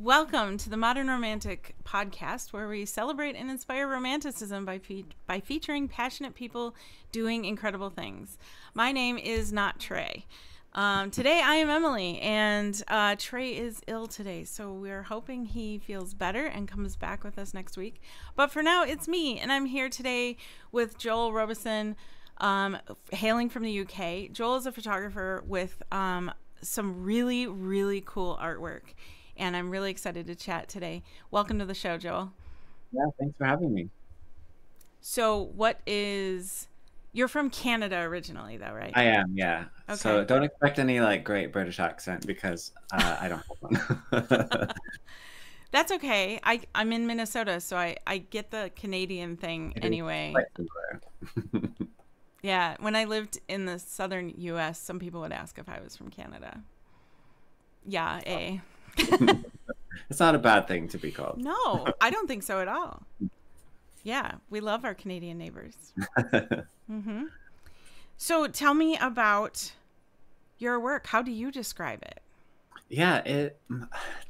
Welcome to the Modern Romantic podcast, where we celebrate and inspire romanticism by featuring passionate people doing incredible things. My name is not Trey. Today I am Emily, and Trey is ill today, so we're hoping he feels better and comes back with us next week. But for now, it's me, and I'm here today with Joel Robison, hailing from the UK. Joel is a photographer with some really, really cool artwork, and I'm really excited to chat today. Welcome to the show, Joel. Yeah, thanks for having me. So you're from Canada originally, though, right? I am, yeah. So Okay. don't expect any like great British accent because I don't have one. That's okay. I'm in Minnesota, so I get the Canadian thing It is anyway. quite similar. Yeah, when I lived in the southern US, some people would ask if I was from Canada. Yeah, eh. It's not a bad thing to be called. No, I don't think so at all. Yeah, we love our Canadian neighbors. Mm-hmm. So tell me about your work. How do you describe it? Yeah,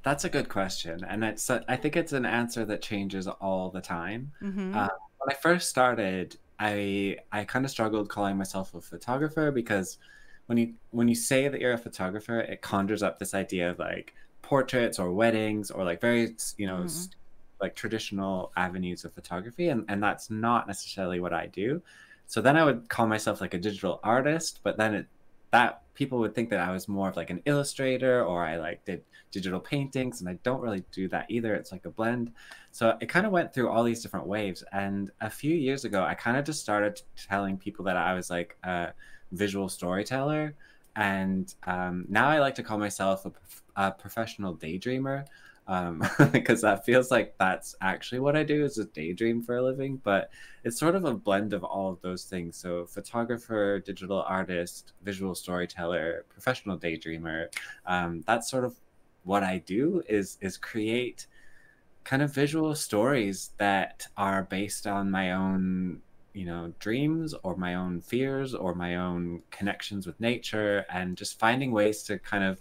that's a good question, and I think it's an answer that changes all the time. Mm-hmm. When I first started, I kind of struggled calling myself a photographer because when you say that you're a photographer, it conjures up this idea of like portraits or weddings or like very Mm-hmm. like traditional avenues of photography, and that's not necessarily what I do. So then I would call myself like a digital artist, but then that people would think that I was more of like an illustrator or I like did digital paintings, and I don't really do that either. It's like a blend. So it kind of went through all these different waves. And a few years ago, I kind of just started telling people that I was like a visual storyteller. And now I like to call myself a professional daydreamer, because that feels like that's actually what I do is a daydream for a living. But it's sort of a blend of all of those things. So photographer, digital artist, visual storyteller, professional daydreamer. That's sort of what I do is create kind of visual stories that are based on my own dreams or my own fears or my own connections with nature, and just finding ways to kind of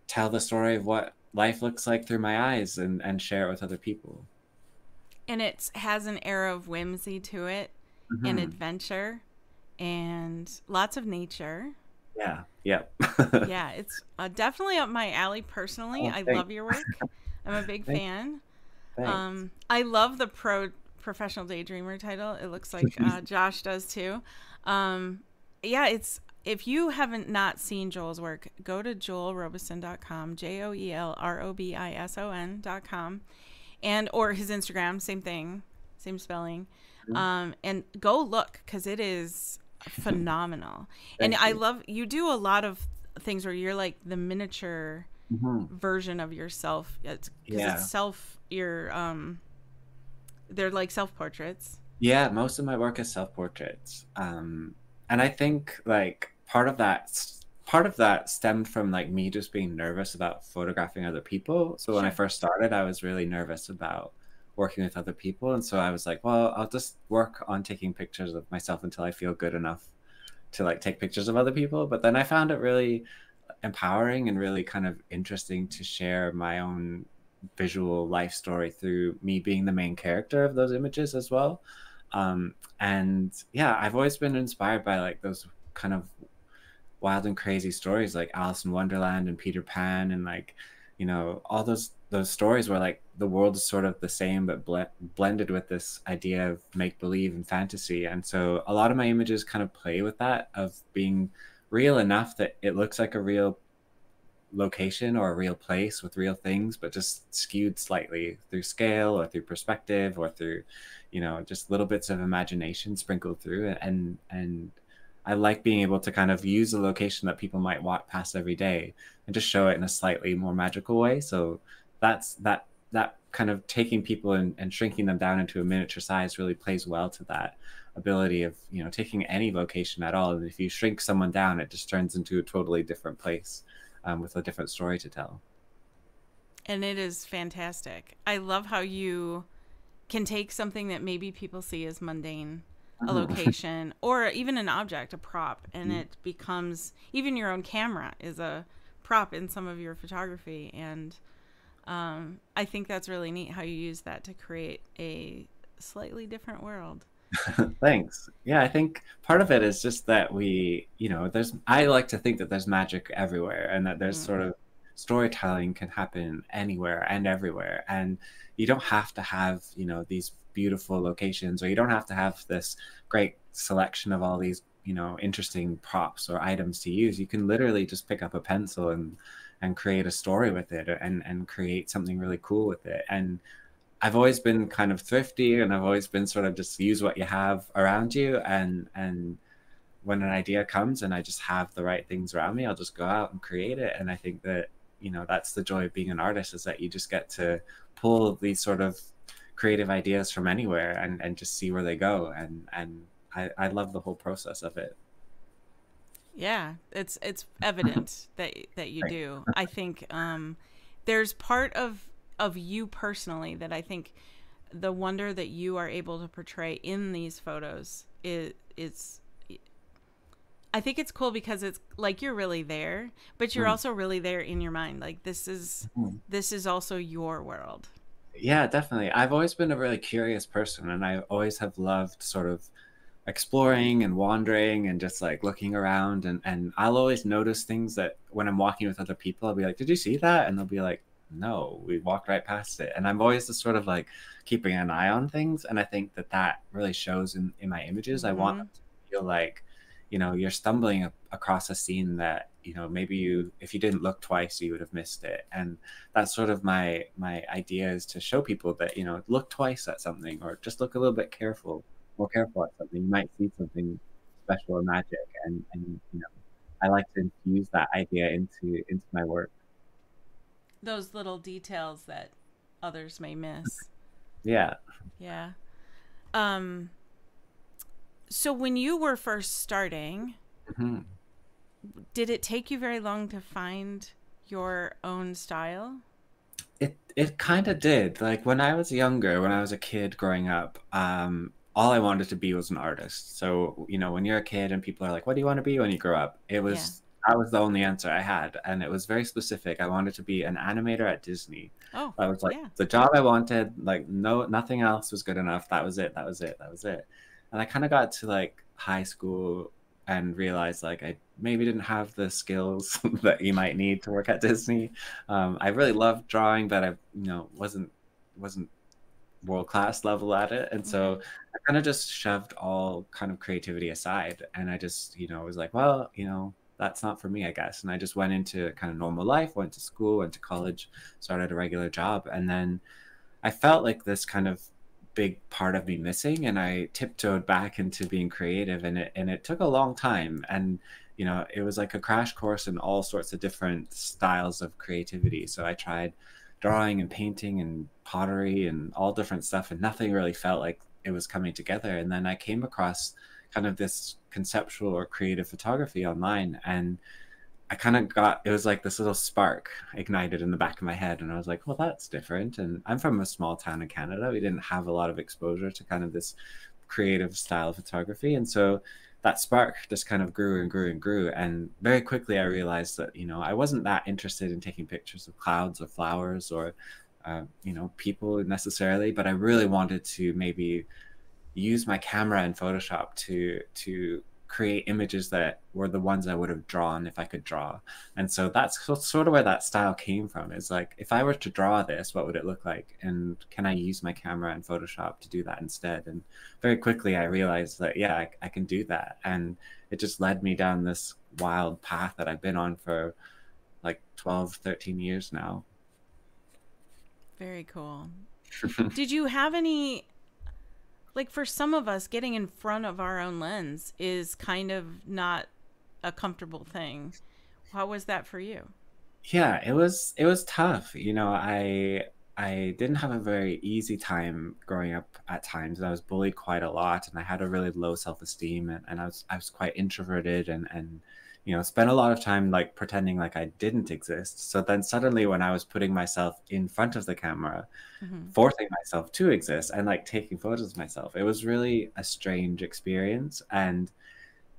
tell the story of what life looks like through my eyes and share it with other people. And it has an air of whimsy to it and Hmm. adventure and lots of nature. Yeah, yep. Yeah, it's definitely up my alley personally. Oh, I thanks. love your work. I'm a big Thanks. fan. Thanks. I love the professional daydreamer title. It looks like Josh does too. Um, yeah, it's if you haven't not seen Joel's work, go to joelrobison.com, JoelRobison.com, and or his Instagram, same thing, same spelling. And go look because it is phenomenal. And Thank I you. love you do a lot of things where you're like the miniature Hmm. version of yourself. It's because it's Yeah. self your they're like self portraits. Yeah, most of my work is self-portraits. And I think like part of that stemmed from like me just being nervous about photographing other people. So when I Sure. first started, I was really nervous about working with other people. And so I was like, well, I'll just work on taking pictures of myself until I feel good enough to like take pictures of other people. But then I found it really empowering and really kind of interesting to share my own visual life story through me being the main character of those images as well. And yeah, I've always been inspired by like those kind of wild and crazy stories like Alice in Wonderland and Peter Pan, and like all those stories where like the world is sort of the same but blended with this idea of make believe and fantasy. And so a lot of my images kind of play with that of being real enough that it looks like a real location or a real place with real things, but just skewed slightly through scale or through perspective or through, just little bits of imagination sprinkled through. And I like being able to kind of use a location that people might walk past every day and just show it in a slightly more magical way. So that kind of taking people and shrinking them down into a miniature size really plays well to that ability of taking any location at all, and if you shrink someone down, it just turns into a totally different place, with a different story to tell. And it is fantastic. I love how you can take something that maybe people see as mundane, a Mhm. location, or even an object, a prop, and it becomes even your own camera is a prop in some of your photography. And I think that's really neat how you use that to create a slightly different world. Thanks. Yeah, I think part of it is just that we, there's, I like to think that there's magic everywhere and that there's Mm. sort of storytelling can happen anywhere and everywhere. And you don't have to have, these beautiful locations, or you don't have to have this great selection of all these, interesting props or items to use. You can literally just pick up a pencil and create a story with it, and create something really cool with it. And I've always been kind of thrifty, and I've always been sort of just use what you have around you. And when an idea comes and I just have the right things around me, I'll just go out and create it. And I think that, that's the joy of being an artist, is that you just get to pull these sort of creative ideas from anywhere and just see where they go. And I love the whole process of it. Yeah, it's evident that you Right. do. I think there's part of you personally that I think the wonder that you are able to portray in these photos is I think it's cool because it's like you're really there, but you're Mm. also really there in your mind. Like Mhm. this is also your world. Yeah, definitely. I've always been a really curious person, and I always have loved sort of exploring and wandering and just like looking around. And I'll always notice things that when I'm walking with other people, I'll be like, "Did you see that?" And they'll be like, "No, we walked right past it." And I'm always just sort of like keeping an eye on things. And I think that that really shows in my images. I want Mm-hmm. them to feel like, you're stumbling across a scene that, maybe if you didn't look twice, you would have missed it. And that's sort of my idea, is to show people that, look twice at something, or just look a little bit more careful at something. You might see something special or magic. And I like to infuse that idea into my work. Those little details that others may miss. Yeah. Yeah. Um so when you were first starting, Mhm. did it take you very long to find your own style? It kind of did. Like when I was younger, when I was a kid growing up, all I wanted to be was an artist. So, when you're a kid and people are like, "What do you want to be when you grow up?" Yeah. That was the only answer I had, and it was very specific. I wanted to be an animator at Disney. Oh, That was like yeah. the job I wanted. Like no, nothing else was good enough. That was it. That was it. That was it. And I kind of got to like high school and realized like I maybe didn't have the skills that you might need to work at Disney. I really loved drawing, but I, wasn't world class level at it, and Okay. so I kind of just shoved all kind of creativity aside, and I just, was like, well, that's not for me, I guess. And I just went into kind of normal life, went to school, went to college, started a regular job, and then I felt like this kind of big part of me missing, and I tiptoed back into being creative, and it took a long time. And it was like a crash course in all sorts of different styles of creativity. So I tried drawing and painting and pottery and all different stuff, and nothing really felt like it was coming together. And then I came across kind of this conceptual or creative photography online, and I kind of got, it was like this little spark ignited in the back of my head. And I was like, well, that's different. And I'm from a small town in Canada. We didn't have a lot of exposure to kind of this creative style of photography. And so that spark just kind of grew and grew and grew. And very quickly, I realized that, I wasn't that interested in taking pictures of clouds or flowers or, people necessarily, but I really wanted to maybe use my camera and Photoshop to create images that were the ones I would have drawn if I could draw. And so that's sort of where that style came from. Is like, if I were to draw this, what would it look like? And can I use my camera and Photoshop to do that instead? And very quickly I realized that, yeah, I can do that. And it just led me down this wild path that I've been on for like 12, 13 years now. Very cool. Did you have any, like, for some of us, getting in front of our own lens is kind of not a comfortable thing. How was that for you? Yeah, it was tough. I didn't have a very easy time growing up at times. I was bullied quite a lot, and I had a really low self-esteem, and I was quite introverted, and spent a lot of time like pretending like I didn't exist. So then suddenly when I was putting myself in front of the camera, Mm-hmm. forcing myself to exist and like taking photos of myself, it was really a strange experience. And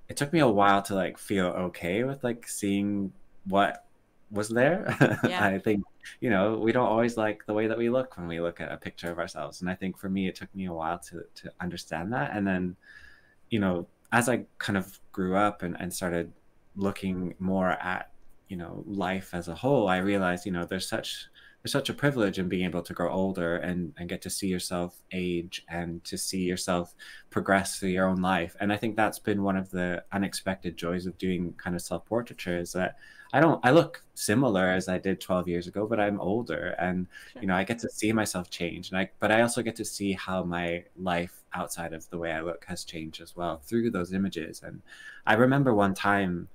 it took me a while to like feel okay with like seeing what was there. Yeah. I think, you know, we don't always like the way that we look when we look at a picture of ourselves. And I think for me, it took me a while to understand that. And then, you know, as I kind of grew up and started looking more at, you know, life as a whole, I realized, you know, there's such a privilege in being able to grow older and get to see yourself age and to see yourself progress through your own life. And I think that's been one of the unexpected joys of doing kind of self-portraiture, is that I look similar as I did 12 years ago, but I'm older, and Sure. you know, I get to see myself change, and but I also get to see how my life outside of the way I look has changed as well through those images. And I remember one time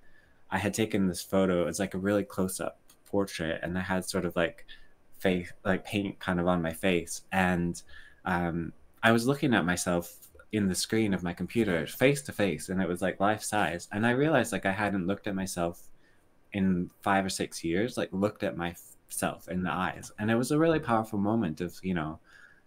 I had taken this photo. It's like a really close-up portrait, and I had sort of like face, like paint kind of on my face, and I was looking at myself in the screen of my computer face to face, and it was like life size, and I realized like I hadn't looked at myself in 5 or 6 years, like looked at myself in the eyes, and it was a really powerful moment of, you know,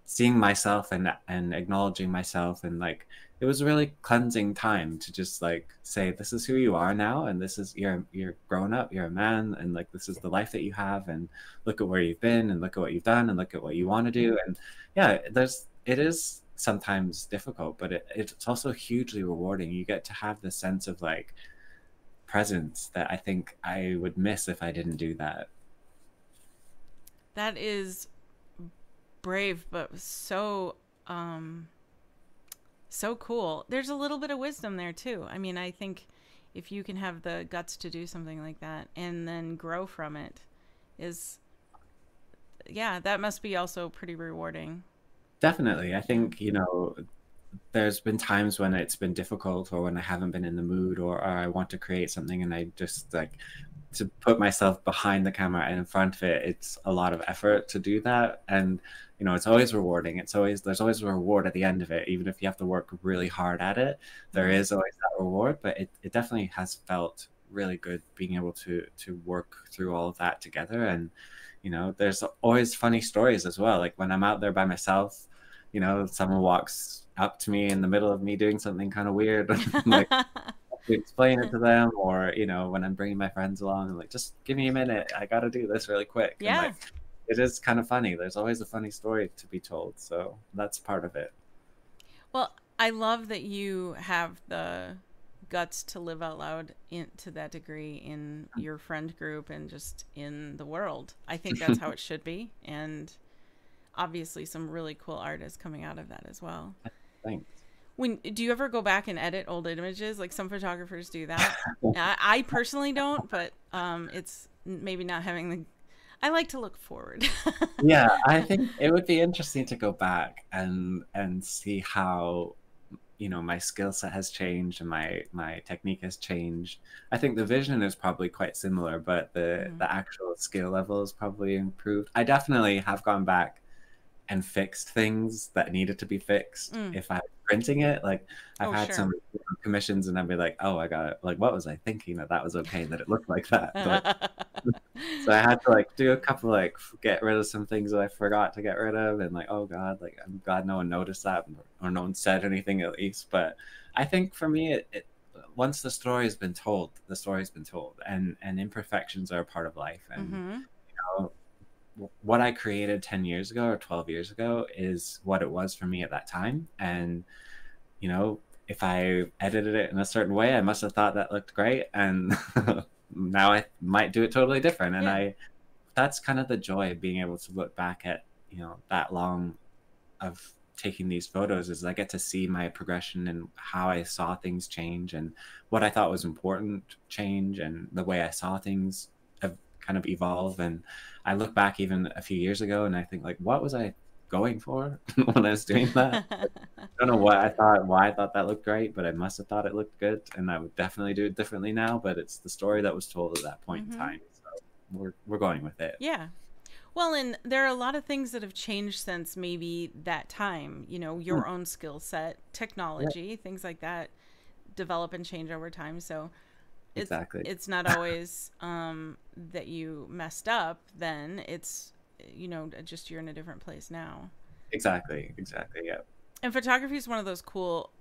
seeing myself and acknowledging myself, and like it was a really cleansing time to just like say, this is who you are now, and this is, you're grown up, you're a man, and like this is the life that you have, and look at where you've been, and look at what you've done, and look at what you want to do. And yeah, it is sometimes difficult, but it's also hugely rewarding. You get to have this sense of like presence that I think I would miss if I didn't do that. That is brave, but so so cool. There's a little bit of wisdom there too. I mean, I think if you can have the guts to do something like that and then grow from it, is, yeah, that must be also pretty rewarding. Definitely. I think, you know, there's been times when it's been difficult, or when I haven't been in the mood, or I want to create something, and I just like to put myself behind the camera and in front of it. It's a lot of effort to do that, and you know, it's always rewarding. There's always a reward at the end of it, even if you have to work really hard at it. There Mhm. is always that reward, but it definitely has felt really good being able to work through all of that together. And you know, there's always funny stories as well. Like when I'm out there by myself, you know, someone walks up to me in the middle of me doing something kind of weird, like to explain it to them, or you know, when I'm bringing my friends along, and like, just give me a minute, I got to do this really quick, and Yeah. like, it is kind of funny. There's always a funny story to be told, so that's part of it. Well, I love that you have the guts to live out loud to that degree in your friend group and just in the world. I think that's how it should be. And obviously some really cool art is coming out of that as well. Thanks. When do you ever go back and edit old images? Like some photographers do that. I personally don't, but it's maybe not having the. I like to look forward. Yeah, I think it would be interesting to go back and see how, you know, my skill set has changed and my technique has changed. I think the vision is probably quite similar, but Mhm. the actual skill level is probably improved. I definitely have gone back and fixed things that needed to be fixed Mm. if I was printing it. Like I've Oh, had sure. some commissions, and I'd be like, oh, I got it. Like, what was I thinking that that was okay, that it looked like that? But so I had to like do a couple, like get rid of some things that I forgot to get rid of, and like, oh God, like I'm glad no one noticed that, or no one said anything at least. But I think for me, it once the story has been told, the story's been told, and imperfections are a part of life. And Mhm. you know, what I created 10 years ago or 12 years ago is what it was for me at that time. And you know, if I edited it in a certain way, I must have thought that looked great, and now I might do it totally different. And Yeah. that's kind of the joy of being able to look back at, you know, that long of taking these photos, is I get to see my progression and how I saw things change, and what I thought was important change, and the way I saw things have kind of evolve. And I look back even a few years ago, and I think like, what was I going for when I was doing that? I don't know what I thought, why I thought that looked great, but I must have thought it looked good, and I would definitely do it differently now. But it's the story that was told at that point in Mhm. time, so we're going with it. Yeah. Well, and there are a lot of things that have changed since maybe that time. You know, Hmm. your own skill set, Yeah, technology, things like that develop and change over time. So exactly, it's not always that you messed up. Then it's, just you're in a different place now. exactly. Yeah. And photography is one of those cool.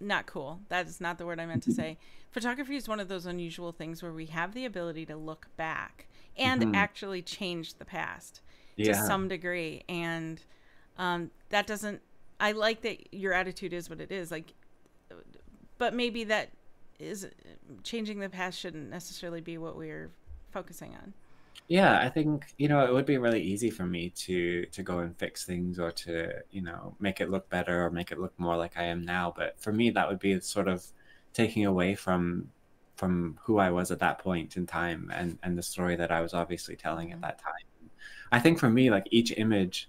Not cool. That is not the word I meant to say. Photography is one of those unusual things where we have the ability to look back and actually changed the past to some degree. And that doesn't, I like that your attitude is what it is, like, but maybe that is, changing the past shouldn't necessarily be what we're focusing on. Yeah, I think, it would be really easy for me to go and fix things, or to, make it look better or make it look more like I am now. But for me, that would be sort of taking away from who I was at that point in time, and the story that I was obviously telling at that time. I think for me, like, each image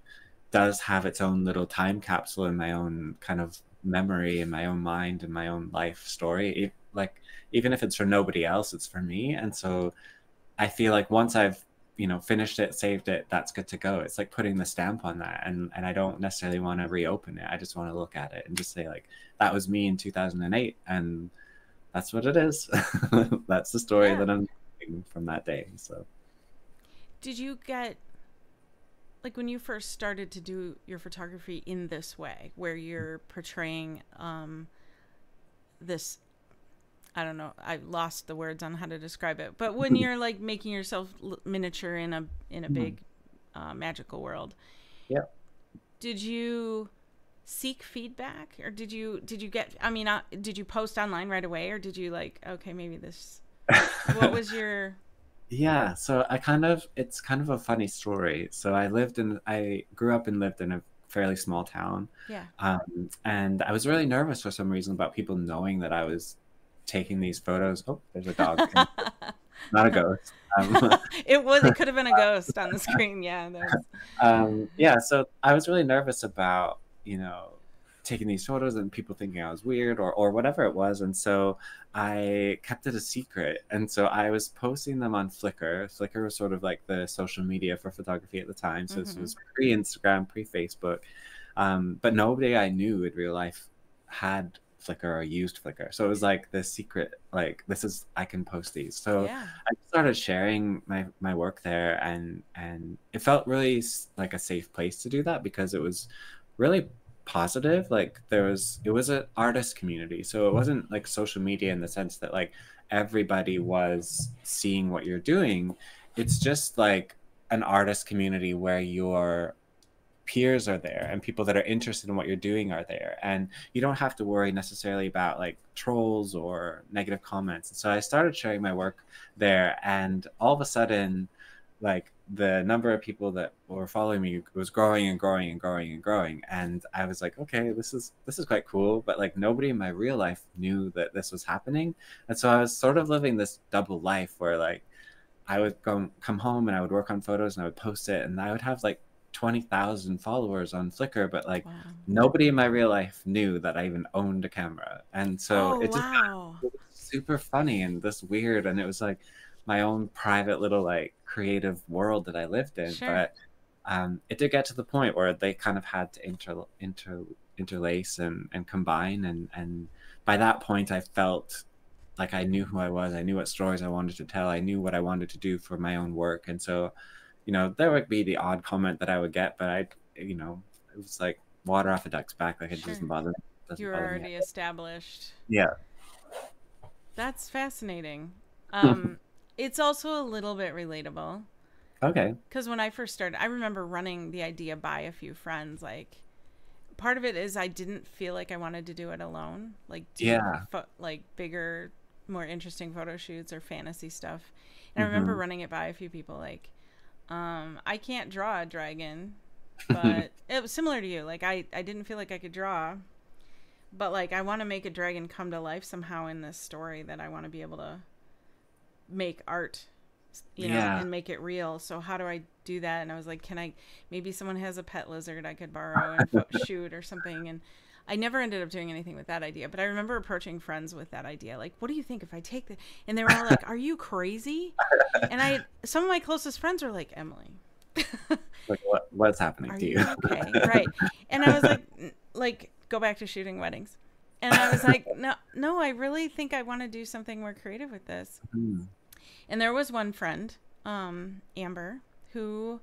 does have its own little time capsule in my own kind of memory, in my own mind, in my own life story. Like, even if it's for nobody else, it's for me. And so I feel like once I've, finished it, saved it, that's good to go. It's like putting the stamp on that. And I don't necessarily want to reopen it. I just want to look at it and just say, like, that was me in 2008. And that's what it is. That's the story that I'm getting from that day. So did you get, like, when you first started to do your photography in this way, where you're portraying this, I don't know, I lost the words on how to describe it, but when you're like making yourself miniature in a big magical world, did you seek feedback, or did you get, I mean, did you post online right away, or did you like, okay, maybe this, what was your... Yeah, so it's kind of a funny story. So I grew up and lived in a fairly small town. Yeah. And I was really nervous for some reason about people knowing that I was taking these photos. Oh, there's a dog. Not a ghost. It could have been a ghost on the screen. Yeah. Yeah, so I was really nervous about, taking these photos and people thinking I was weird, or whatever it was. And so I kept it a secret. And so I was posting them on Flickr. Flickr was sort of like the social media for photography at the time. So this was pre-Instagram, pre-Facebook. But nobody I knew in real life had Flickr or used Flickr. So it was like the secret, like, I can post these. So I started sharing my work there, and it felt really like a safe place to do that, because it was really positive. Like, it was an artist community, so it wasn't like social media in the sense that like everybody was seeing what you're doing. It's just like an artist community where your peers are there and people that are interested in what you're doing are there, and you don't have to worry necessarily about like trolls or negative comments. And so I started sharing my work there, and all of a sudden, like, the number of people that were following me was growing and growing and growing and growing. And I was like, okay, this is quite cool. But like, nobody in my real life knew that this was happening. And so I was sort of living this double life where like I would come home and I would work on photos and I would post it, and I would have like 20,000 followers on Flickr, but like nobody in my real life knew that I even owned a camera. And so it was super funny and this weird, and it was like my own private little like creative world that I lived in. But it did get to the point where they kind of had to interlace and combine, and by that point I felt like I knew who I was. I knew what stories I wanted to tell. I knew what I wanted to do for my own work. And so, there would be the odd comment that I would get, but it was like water off a duck's back. Like, it doesn't bother me. You're already established. Yeah. That's fascinating. It's also a little bit relatable. Okay. Because when I first started, I remember running the idea by a few friends. Like, part of it is I didn't feel like I wanted to do it alone. Like, like bigger, more interesting photo shoots or fantasy stuff. And I remember running it by a few people. Like, I can't draw a dragon, but it was similar to you. Like, I didn't feel like I could draw, but like, I want to make a dragon come to life somehow in this story, that I want to be able to make art, and make it real. So how do I do that? And I was like, maybe someone has a pet lizard I could borrow and shoot or something. And I never ended up doing anything with that idea, but I remember approaching friends with that idea. Like, what do you think if I take the, and they were all like, are you crazy? And some of my closest friends were like, Emily, like, what's happening to you? Okay. Right. And I was like, go back to shooting weddings. And I was like, no, I really think I want to do something more creative with this. And there was one friend, Amber, who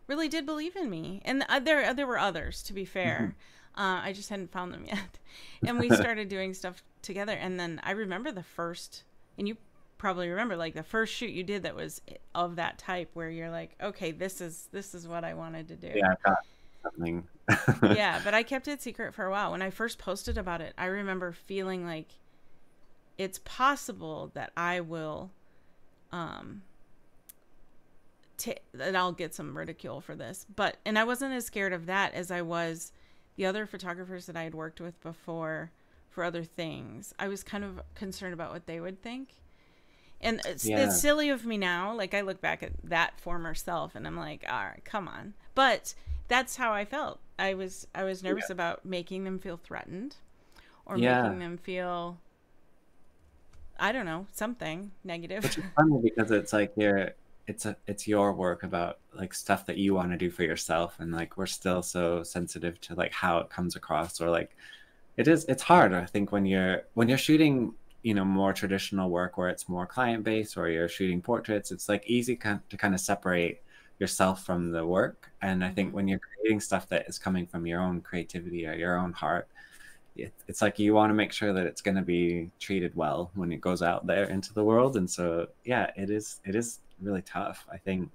really did believe in me. And there were others, to be fair. I just hadn't found them yet. And we started doing stuff together. And then I remember the first, and you probably remember, like the first shoot you did that was of that type, where you're like, okay, this is what I wanted to do. Yeah, I got something. Yeah, but I kept it secret for a while. When I first posted about it, I remember feeling like it's possible that I will that I'll get some ridicule for this. And I wasn't as scared of that as I was the other photographers that I had worked with before for other things. I was kind of concerned about what they would think. And it's silly of me now. Like, I look back at that former self and I'm like, all right, come on. But that's how I felt. I was nervous about making them feel threatened, or making them feel, I don't know, something negative. Which is funny because it's like it's your work about like stuff that you want to do for yourself, and like we're still so sensitive to like how it comes across, or like it's hard, I think, when you're shooting, you know, more traditional work where it's more client based, or you're shooting portraits. It's like easy to kind of separate yourself from the work. And I think when you're creating stuff that is coming from your own creativity or your own heart, it's like you want to make sure that it's going to be treated well when it goes out there into the world. And so yeah, it is really tough. I think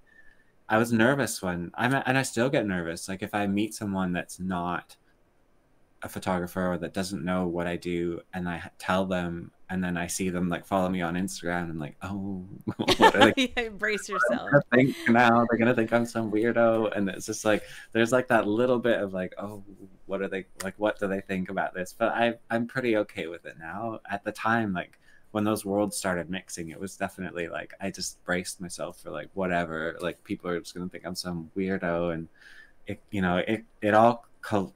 I was nervous and I still get nervous, like if I meet someone that's not a photographer or that doesn't know what I do, and I tell them, and then I see them like follow me on Instagram, and I'm like, oh, what are they? Yeah, brace yourself. Think now they're gonna think I'm some weirdo, and it's just like there's like that little bit of like, oh, what are they like? What do they think about this? But I'm pretty okay with it now. At the time, like when those worlds started mixing, it was definitely like I just braced myself for like whatever. Like people are just gonna think I'm some weirdo, and it all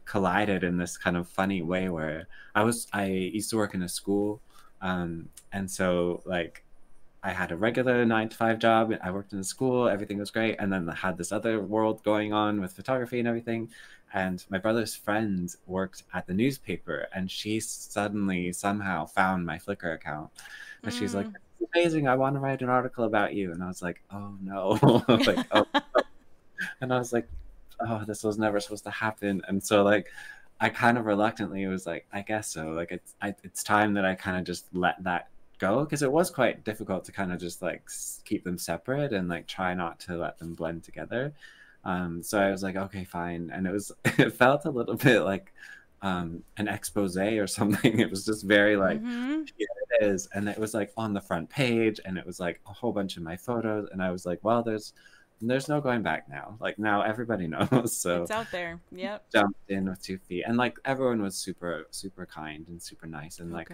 collided in this kind of funny way where I used to work in a school, and so like I had a regular 9 to 5 job. I worked in a school, everything was great, and then I had this other world going on with photography and everything. And my brother's friend worked at the newspaper, and she suddenly somehow found my Flickr account, and she's like, "It's amazing, I want to write an article about you." And I was like, "Oh no." Like, oh no. And I was like, oh, this was never supposed to happen. And so like I kind of reluctantly was like, I guess so, like it's time that I kind of just let that go, because it was quite difficult to kind of just like keep them separate and like try not to let them blend together. So I was like, okay, fine. And it felt a little bit like an expose or something. It was just very like, here it is. And it was like on the front page, and it was like a whole bunch of my photos, and I was like, well, there's no going back now. Like now everybody knows. So it's out there. Yep. Jumped in with 2 feet, and like everyone was super, super kind and super nice. And like,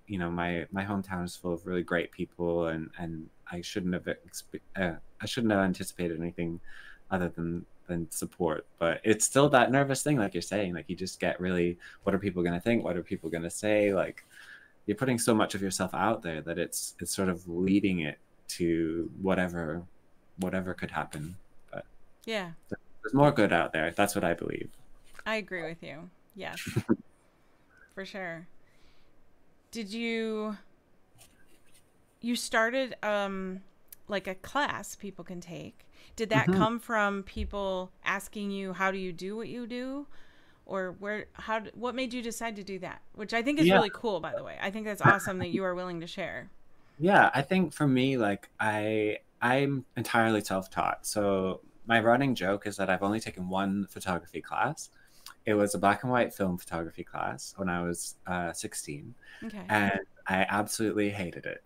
my hometown is full of really great people, and I shouldn't have anticipated anything other than support. But it's still that nervous thing, like you're saying, like you just get really, what are people going to think? What are people going to say? Like you're putting so much of yourself out there that it's sort of leading it to whatever could happen. But yeah, there's more good out there. That's what I believe. I agree with you. Yes. For sure. Did you started like a class people can take? Did that come from people asking you, how do you do what you do? Or what made you decide to do that? Which I think is really cool, by the way. I think that's awesome that you are willing to share. Yeah, I think for me, like I'm entirely self-taught. So my running joke is that I've only taken one photography class. It was a black and white film photography class when I was 16. Okay. And I absolutely hated it.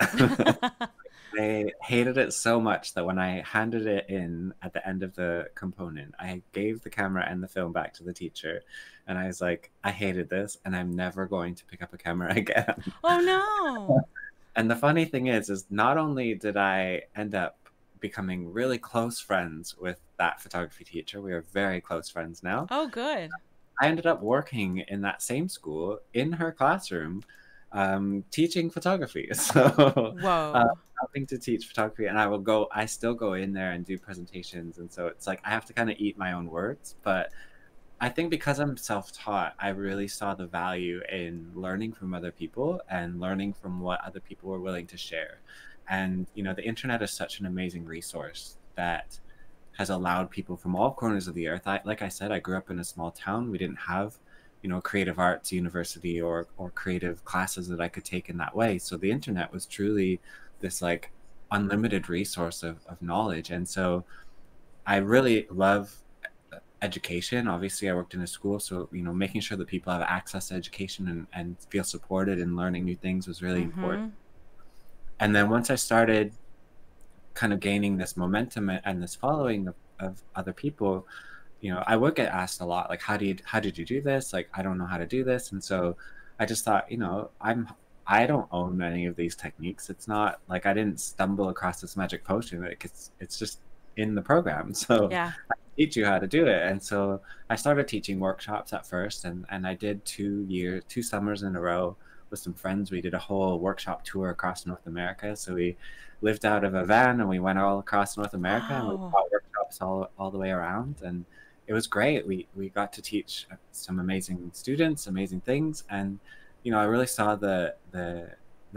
I hated it so much that when I handed it in at the end of the component, I gave the camera and the film back to the teacher. And I was like, I hated this, and I'm never going to pick up a camera again. Oh, no. And the funny thing is not only did I end up becoming really close friends with that photography teacher, we are very close friends now. Oh, good. I ended up working in that same school in her classroom, teaching photography. So helping to teach photography, and I still go in there and do presentations. And so it's like I have to kind of eat my own words. But I think because I'm self-taught, I really saw the value in learning from other people and learning from what other people were willing to share. And, the internet is such an amazing resource that has allowed people from all corners of the earth. Like I said, I grew up in a small town. We didn't have, creative arts university or creative classes that I could take in that way. So the internet was truly this like unlimited resource of knowledge. And so I really love education. Obviously, I worked in a school, so making sure that people have access to education and feel supported in learning new things was really important. And then once I started kind of gaining this momentum and this following of other people, I would get asked a lot, like, how did you do this? Like, I don't know how to do this. And so I just thought, I don't own any of these techniques. It's not like I didn't stumble across this magic potion. Like, it's just in the program. So Yeah. I can teach you how to do it. And so I started teaching workshops at first, and I did 2 summers in a row with some friends. We did a whole workshop tour across North America. So we lived out of a van and we went all across North America. And we taught workshops all the way around, and it was great. We got to teach some amazing students, amazing things, and I really saw the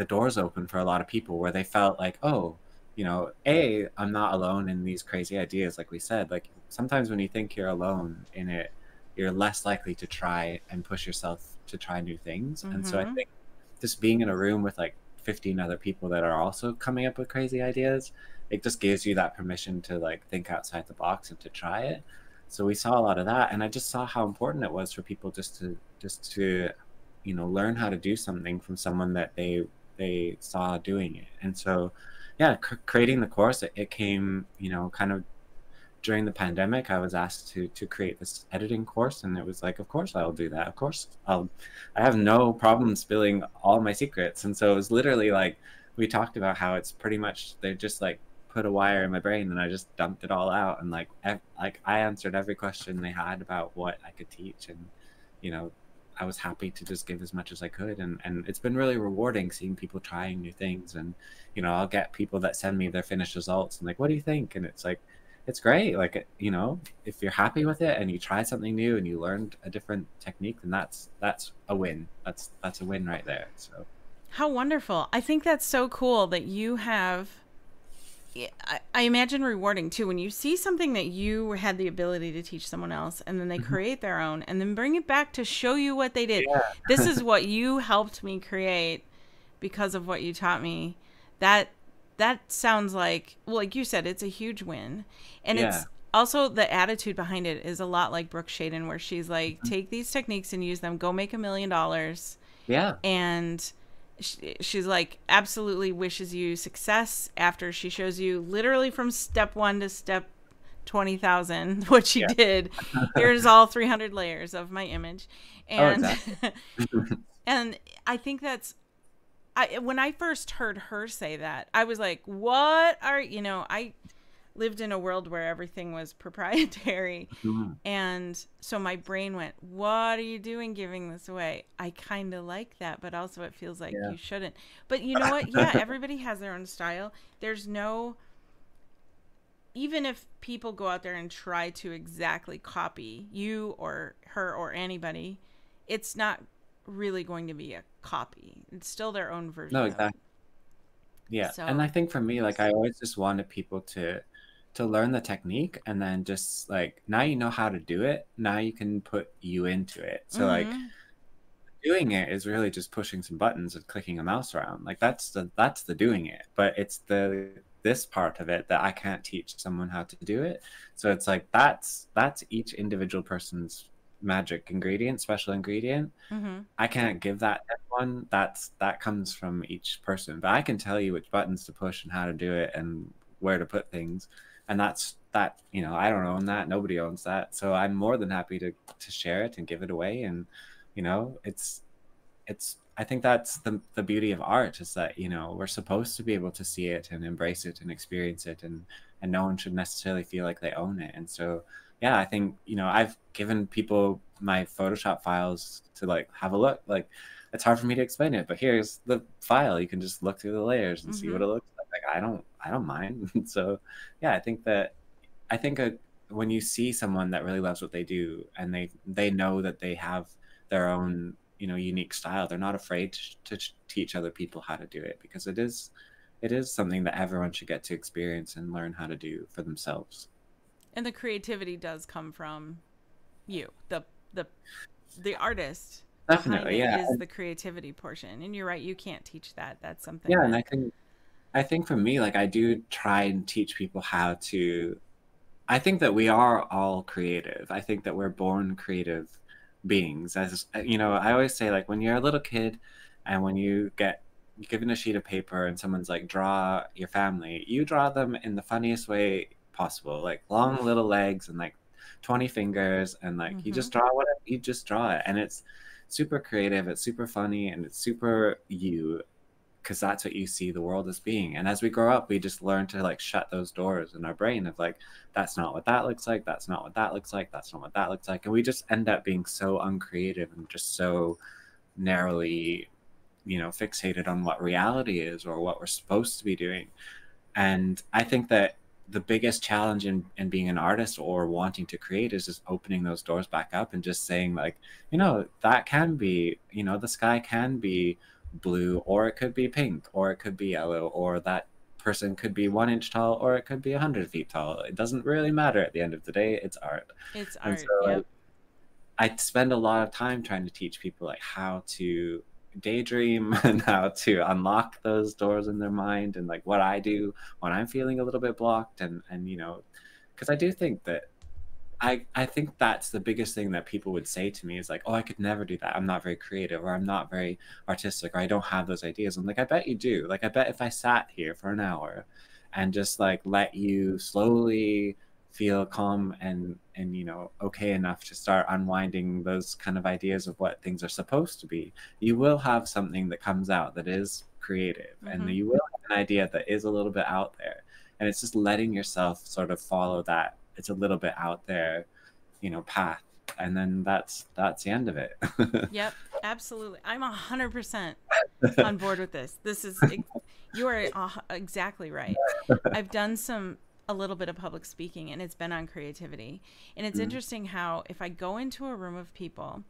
doors open for a lot of people where they felt like, oh, I'm not alone in these crazy ideas. Like we said, like sometimes when you think you're alone in it, you're less likely to try and push yourself to try new things. And so I think just being in a room with like 15 other people that are also coming up with crazy ideas, it just gives you that permission to like think outside the box and to try it. So we saw a lot of that, and I just saw how important it was for people just to learn how to do something from someone that they saw doing it. And so yeah, creating the course, it came kind of during the pandemic. I was asked to create this editing course, and it was like, of course I'll do that. Of course I have no problem spilling all my secrets. And so it was literally like, we talked about how it's pretty much, they just like put a wire in my brain and I just dumped it all out, and like I answered every question they had about what I could teach. And I was happy to just give as much as I could, and it's been really rewarding seeing people trying new things. And I'll get people that send me their finished results and like, what do you think? And it's like, it's great. Like, if you're happy with it and you try something new and you learned a different technique, then that's a win. That's a win right there. So how wonderful. I think that's so cool that you have, I imagine rewarding too, when you see something that you had the ability to teach someone else and then they create their own and then bring it back to show you what they did. Yeah. This is what you helped me create because of what you taught me. That sounds like, well, like you said, it's a huge win. And it's also, the attitude behind it is a lot like Brooke Shaden, where she's like, take these techniques and use them, go make $1 million. Yeah. And she's like, absolutely wishes you success after she shows you literally from step 1 to step 20,000 what she did. Here's all 300 layers of my image. And exactly. and I think that's, when I first heard her say that, I was like, what are, I lived in a world where everything was proprietary. And so my brain went, what are you doing giving this away? I kind of like that, but also it feels like you shouldn't. But you know what? Yeah, everybody has their own style. There's no, even if people go out there and try to exactly copy you or her or anybody, it's not really going to be a copy. It's still their own version. No, exactly. Yeah. So, and I think for me, like, I always just wanted people to learn the technique, and then just like, now you know how to do it, now you can put you into it. So like, doing it is really just pushing some buttons and clicking a mouse around. Like that's the doing it, but it's this part of it that I can't teach someone how to do it. So it's like, that's each individual person's magic ingredient, special ingredient. I can't give that to everyone. That comes from each person, but I can tell you which buttons to push and how to do it and where to put things. And that's that, I don't own that, nobody owns that. So I'm more than happy to share it and give it away. And it's I think that's the beauty of art, is that we're supposed to be able to see it and embrace it and experience it, and no one should necessarily feel like they own it. And so yeah, I think I've given people my Photoshop files to like have a look. Like, it's hard for me to explain it, but here's the file. You can just look through the layers and see what it looks like. Like, I don't mind. So yeah, I think when you see someone that really loves what they do, and they know that they have their own unique style, they're not afraid to teach other people how to do it, because it is something that everyone should get to experience and learn how to do for themselves. And the creativity does come from you, the artist. Definitely, yeah. Is the creativity portion, and you're right. You can't teach that. That's something. Yeah, and I think I think for me, like I do try and teach people how to, I think that we are all creative. I think that we're born creative beings. As you know, I always say, like when you're a little kid and when you get given a sheet of paper and someone's like, draw your family, you draw them in the funniest way possible, like long little legs and like 20 fingers, and like you Mm-hmm. just draw whatever, you just draw it. And it's super creative, it's super funny, and it's super you, because that's what you see the world as being. And as we grow up, we just learn to like shut those doors in our brain of like, that's not what that looks like, that's not what that looks like, that's not what that looks like. And we just end up being so uncreative and just so narrowly, you know, fixated on what reality is or what we're supposed to be doing. And I think that the biggest challenge in being an artist or wanting to create is just opening those doors back up and just saying like, you know, that can be, you know, the sky can be blue, or it could be pink, or it could be yellow, or that person could be 1 inch tall, or it could be 100 feet tall. It doesn't really matter at the end of the day. It's art. It's And so art. Yep. I spend a lot of time trying to teach people like how to daydream and how to unlock those doors in their mind, and like what I do when I'm feeling a little bit blocked. And you know, because I do think that I think that's the biggest thing that people would say to me is like, oh, I could never do that, I'm not very creative, or I'm not very artistic, or I don't have those ideas. I'm like, I bet you do. Like I bet if I sat here for an hour and just like let you slowly feel calm and you know, okay enough to start unwinding those kind of ideas of what things are supposed to be, you will have something that comes out that is creative, and Mm-hmm. you will have an idea that is a little bit out there. And it's just letting yourself sort of follow that, it's a little bit out there, you know, path, and then that's the end of it. Yep. Absolutely. I'm 100% on board with this. You are exactly right. I've done a little bit of public speaking, and it's been on creativity. And it's Mm, interesting how if I go into a room of people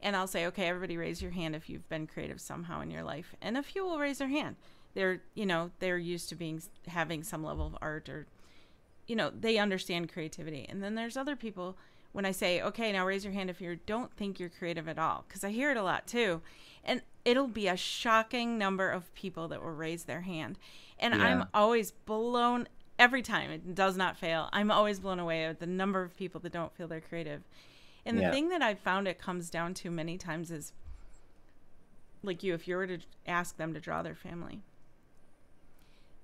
and I'll say, okay, everybody raise your hand if you've been creative somehow in your life. And a few will raise their hand. They're, you know, they're used to having some level of art, or, you know, they understand creativity. And then there's other people when I say, okay, now raise your hand if you don't think you're creative at all, because I hear it a lot too. And it'll be a shocking number of people that will raise their hand. And I'm yeah, always blown every time. It does not fail. I'm always blown away at the number of people that don't feel they're creative. And the yeah, thing that I've found it comes down to many times is like if you were to ask them to draw their family,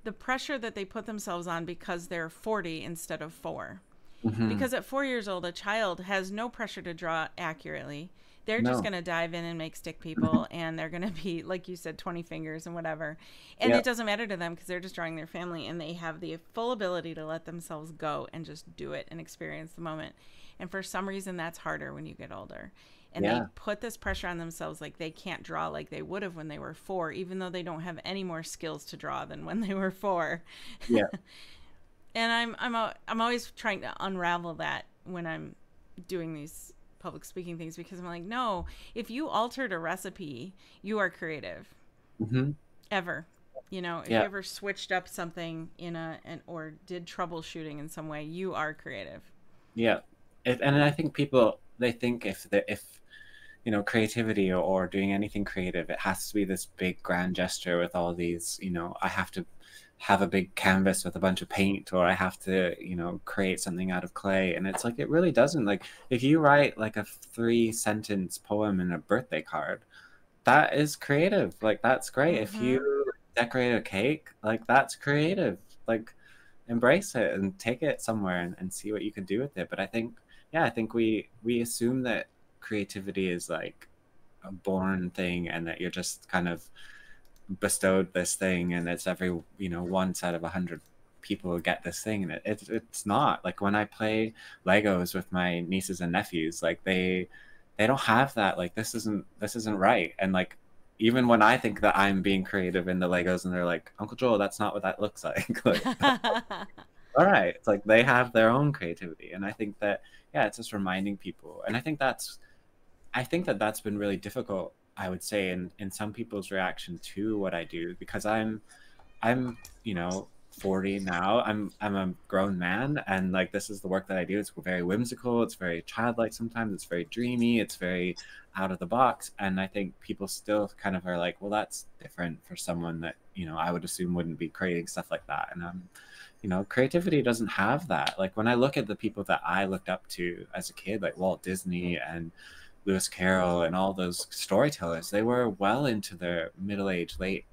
the pressure that they put themselves on because they're 40 instead of 4. hmm, Because at 4 years old, a child has no pressure to draw accurately. They're just no, going to dive in and make stick people, and they're going to be, like you said, 20 fingers and whatever. And yeah, it doesn't matter to them because they're just drawing their family, and they have the full ability to let themselves go and just do it and experience the moment. And for some reason, that's harder when you get older. And they yeah, put this pressure on themselves like they can't draw like they would have when they were 4, even though they don't have any more skills to draw than when they were 4. yeah, And I'm always trying to unravel that when I'm doing these public speaking things, because I'm like, no, if you altered a recipe, you are creative. hmm, Ever. You know, if you yeah, ever switched up something or did troubleshooting in some way, you are creative. yeah. And I think people, they think if you know, creativity or doing anything creative, it has to be this big grand gesture with all these, you know, I have to have a big canvas with a bunch of paint, or I have to, you know, create something out of clay. And it's like, it really doesn't. Like if you write like a 3 sentence poem in a birthday card, that is creative. Like that's great. If Mm-hmm. you decorate a cake, like that's creative. Like embrace it and take it somewhere and see what you can do with it. But I think, yeah, I think we assume that creativity is like a born thing, and that you're just kind of bestowed this thing, and it's every, you know, one set of 100 people get this thing. And it's not like when I play Legos with my nieces and nephews, like they don't have that, like this isn't right. And like even when I think that I'm being creative in the Legos, and they're like, Uncle Joel, that's not what that looks like. Like, all right, it's like they have their own creativity. And I think that, yeah, it's just reminding people. And I think that that's been really difficult, I would say, in some people's reaction to what I do, because I'm, you know, 40 now. I'm a grown man, and like this is the work that I do. It's very whimsical, it's very childlike, sometimes it's very dreamy, it's very out of the box. And I think people still kind of are like, well, that's different for someone that you know, I would assume wouldn't be creating stuff like that. And you know, creativity doesn't have that. Like when I look at the people that I looked up to as a kid, like Walt Disney and Lewis Carroll and all those storytellers, they were well into their middle age, late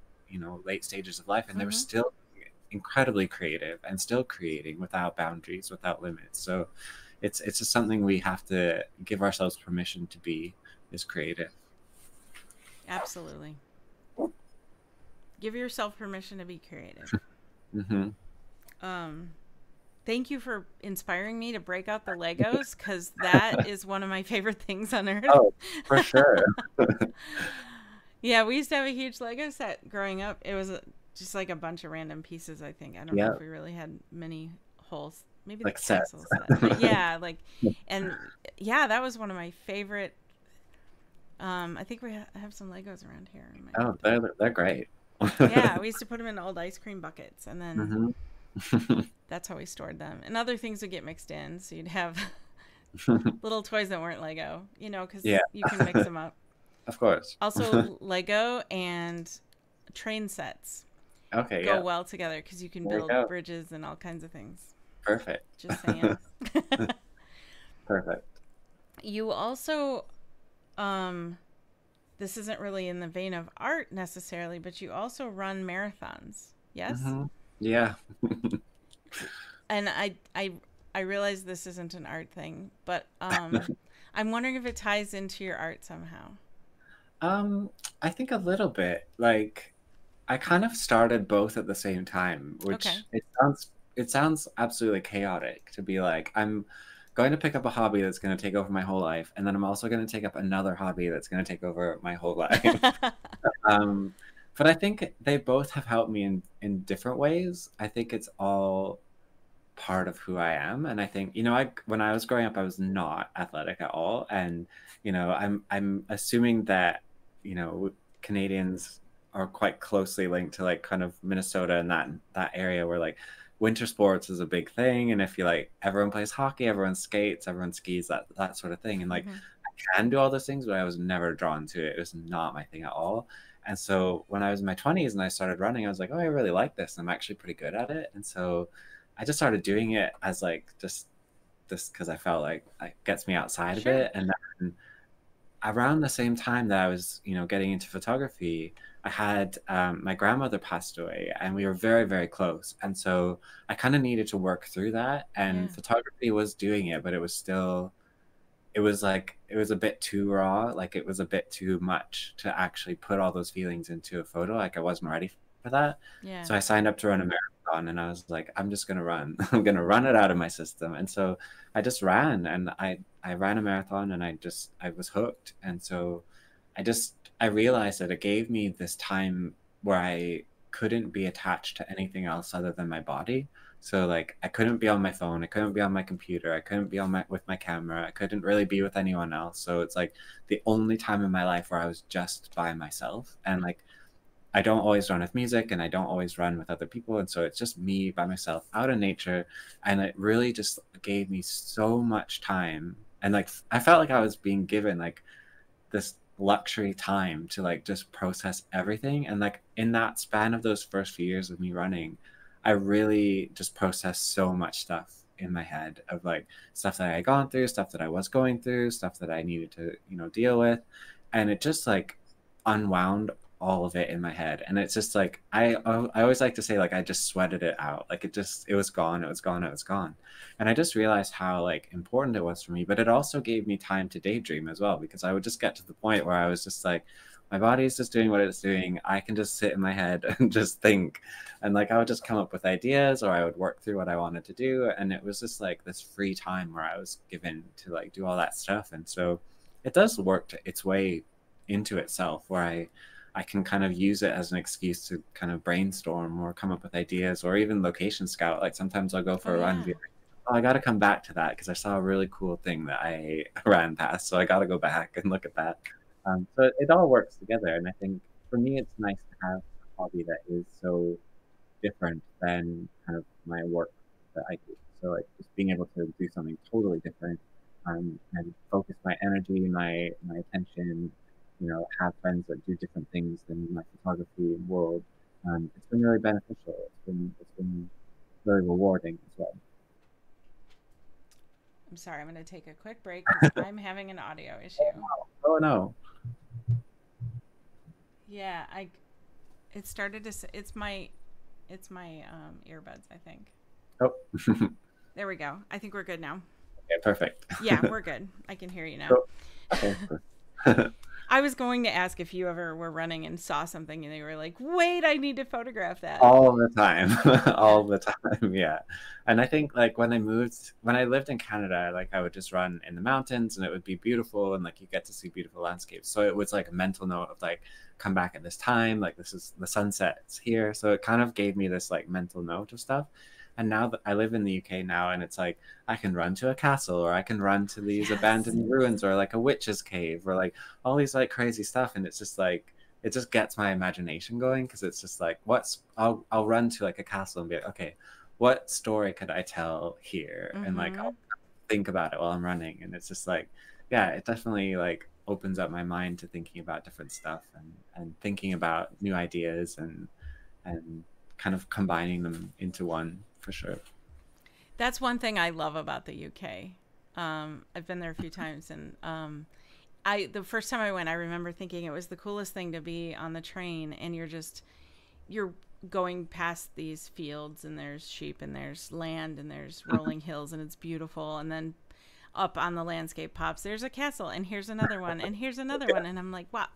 stages of life, and they were still incredibly creative and still creating without boundaries, without limits. So it's just something we have to give ourselves permission to be, is creative. Absolutely. Give yourself permission to be creative. Thank you for inspiring me to break out the Legos, because that is one of my favorite things on earth. Oh, for sure. Yeah, we used to have a huge Lego set growing up. It was just like a bunch of random pieces, I think. I don't know if we really had many holes. Maybe like the castle set. But yeah, like, and yeah, that was one of my favorite. I think we have some Legos around here. Oh, they're great. Yeah, we used to put them in old ice cream buckets, and then that's how we stored them. And other things would get mixed in, so you'd have little toys that weren't Lego, you know, because you can mix them up. Of course. Also, Lego and train sets go well together, because you can build bridges and all kinds of things. Perfect. Just saying. Perfect. You also, this isn't really in the vein of art necessarily, but you also run marathons. Yes? Yeah. And I realize this isn't an art thing, but I'm wondering if it ties into your art somehow. I think a little bit. Like, I kind of started both at the same time, which it sounds absolutely chaotic to be like, I'm going to pick up a hobby that's going to take over my whole life, and then I'm also going to take up another hobby that's going to take over my whole life. But I think they both have helped me in different ways. I think it's all part of who I am, and I think, you know, when I was growing up, I was not athletic at all, and you know, I'm assuming that, you know, Canadians are quite closely linked to like kind of Minnesota and that area where like winter sports is a big thing, and if you like, everyone plays hockey, everyone skates, everyone skis, that sort of thing, and like I can do all those things, but I was never drawn to it. It was not my thing at all. And so when I was in my 20s and I started running, I was like, oh, I really like this. I'm actually pretty good at it. And so I just started doing it as like just because I felt like it gets me outside of it. And then around the same time that I was, you know, getting into photography, I had my grandmother passed away, and we were very, very close. And so I kind of needed to work through that. And photography was doing it, but it was still, it was a bit too raw. Like it was a bit too much to actually put all those feelings into a photo. Like I wasn't ready for that. Yeah. So I signed up to run a marathon, and I was like, I'm just going to run. I'm going to run it out of my system. And so I just ran, and I ran a marathon, and I was hooked. And so I realized that it gave me this time where I couldn't be attached to anything else other than my body. So like I couldn't be on my phone, I couldn't be on my computer, I couldn't be with my camera, I couldn't really be with anyone else. So it's like the only time in my life where I was just by myself. And like I don't always run with music, and I don't always run with other people, and so it's just me by myself out in nature. And it really just gave me so much time, and like I felt like I was being given like this luxury time to like just process everything. And like in that span of those first few years of me running, I really just processed so much stuff in my head of like stuff that I had gone through, stuff that I was going through, stuff that I needed to, you know, deal with. And it just like unwound all of it in my head. And it's just like I always like to say like I just sweated it out. Like it was gone, it was gone, it was gone. And I just realized how like important it was for me. But it also gave me time to daydream as well, because I would just get to the point where I was just like, my body is just doing what it's doing. I can just sit in my head and just think. And like I would just come up with ideas, or I would work through what I wanted to do. And it was just like this free time where I was given to like do all that stuff. And so it does work its way into itself, where I can kind of use it as an excuse to kind of brainstorm or come up with ideas, or even location scout. Like sometimes I'll go for a run and be like, oh, I got to come back to that because I saw a really cool thing that I ran past. So I got to go back and look at that. So it all works together. And I think for me, it's nice to have a hobby that is so different than kind of my work that I do. So like just being able to do something totally different, and focus my energy, my attention, you know, have friends that do different things than my photography world, It's been really beneficial. It's been very rewarding as well. I'm sorry, I'm going to take a quick break because I'm having an audio issue. Oh no. Yeah, it started to it's my earbuds, I think. Oh. There we go. I think we're good now. Okay, perfect. Yeah, we're good. I can hear you now. Cool. Okay. I was going to ask if you ever were running and saw something and you were like, wait, I need to photograph that. All the time. Yeah. All the time. Yeah. And I think like when I lived in Canada, like I would just run in the mountains and it would be beautiful and like you get to see beautiful landscapes. So it was like a mental note of like, come back at this time, like this is the sunset's here. So it kind of gave me this like mental note of stuff. And now that I live in the UK now, and it's like I can run to a castle, or I can run to these Yes. abandoned ruins, or like a witch's cave, or like all these like crazy stuff. And it's just like it just gets my imagination going because it's just like I'll run to like a castle and be like, okay, what story could I tell here? And like I'll think about it while I'm running, and it's just like, yeah, it definitely like opens up my mind to thinking about different stuff and thinking about new ideas and kind of combining them into one for sure. That's one thing I love about the UK. I've been there a few times, and the first time I went, I remember thinking it was the coolest thing to be on the train, and you're going past these fields, and there's sheep, and there's land, and there's rolling hills, and it's beautiful, and then up on the landscape there's a castle, and here's another one, and here's another one, and I'm like, wow,